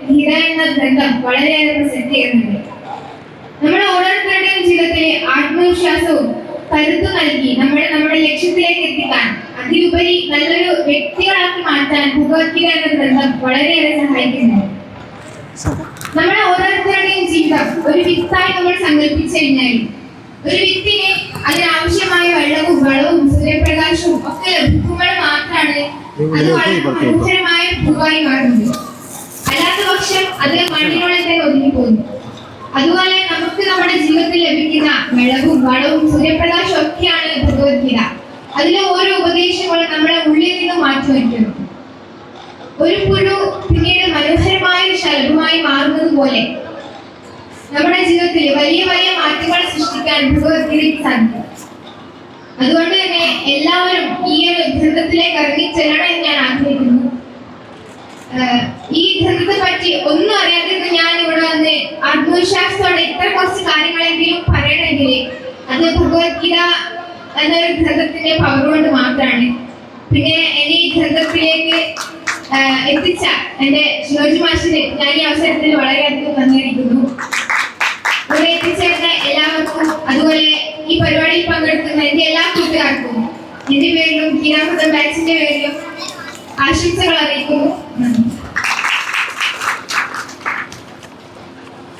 ഗീത എന്ന ഗ്രന്ഥം വളരെയേറെ പ്രസക്തിയേറുന്നുണ്ട്. നമ്മുടെ ഓരോരുത്തരുടെയും ജീവിതത്തിലെ ആത്മവിശ്വാസവും കരുത്തു നൽകി നമ്മുടെ ലക്ഷ്യത്തിലേക്ക് എത്തിക്കാൻ, അതിലുപരി നല്ലൊരു വ്യക്തികളാക്കി മാറ്റാൻ ഭഗവത്ഗീത എന്ന ഗ്രന്ഥം വളരെയേറെ സഹായിക്കുന്നു. നമ്മുടെ ഓരോരുത്തരുടെയും ജീവിതം ഒരു വിത്തായി നമ്മൾ സങ്കല്പിച്ചു കഴിഞ്ഞാൽ, ഒരു വിത്തിന് അതിനാവശ്യമായ വെള്ളവും വളവും സൂര്യപ്രകാശവും ഒക്കെ ലഭിക്കുമ്പോൾ മാത്രമാണ് അത് വളരെ മനോഹരമായ പൂവായി മാറുന്നത്. അല്ലാത്ത പക്ഷം അത് മണ്ണിനുള്ളിൽ തന്നെ ഒതുങ്ങിപ്പോകുന്നു. അതുപോലെ നമുക്ക് നമ്മുടെ ജീവിതത്തിൽ ലഭിക്കുന്ന വെള്ളവും വളവും സൂര്യപ്രകാശവും ഒക്കെയാണ് ഭഗവത്ഗീത. അതിലെ ഓരോ ഉപദേശങ്ങളും നമ്മളെ ഉള്ളിൽ നിന്ന് മാറ്റി വയ്ക്കുന്നു. ഒരു പുഴു പിന്നീട് മനോഹരമായ ഒരു ശലഭമായി മാറുന്നത് പോലെ നമ്മുടെ ജീവിതത്തിൽ വലിയ വലിയ മാറ്റങ്ങൾ സൃഷ്ടിക്കാൻ ഭഗവത്ഗീതയ്ക്ക് സാധിക്കും. അതുകൊണ്ട് തന്നെ എല്ലാവരും ഈ ഒരു ഗ്രന്ഥത്തിലേക്ക് ഇറങ്ങിച്ചെല്ലണം എന്ന് ഞാൻ ആഗ്രഹിക്കുന്നു. ഈ ഗ്രന്ഥത്തെ പറ്റി ഒന്നും അറിയാതെ ഞാൻ ഇവിടെ വന്ന് ആത്മവിശ്വാസത്തോടെ ഇത്ര കുറച്ച് കാര്യങ്ങളെങ്കിലും പറയണമെങ്കിൽ അത് ഭഗവത്ഗീത എന്നൊരു ഗ്രന്ഥത്തിന്റെ പവർ കൊണ്ട് മാത്രമാണ്. പിന്നെ എന്നെ ഈ ഗ്രന്ഥത്തിലേക്ക് എത്തിച്ച എന്റെ ഷിനോജി മാഷിന് ഞാൻ ഈ അവസരത്തിൽ വളരെയധികം നന്ദിയിരിക്കുന്നു. ഇവിടെ എത്തിച്ചേർന്ന എല്ലാവർക്കും, അതുപോലെ ഈ പരിപാടിയിൽ പങ്കെടുക്കുന്ന എന്റെ എല്ലാ കൂട്ടുകാർക്കും എന്റെ പേരിലും ഗീതാമൃതം ബാച്ചിന്റെ പേരിലും ആശംസകൾ അറിയിക്കുന്നു.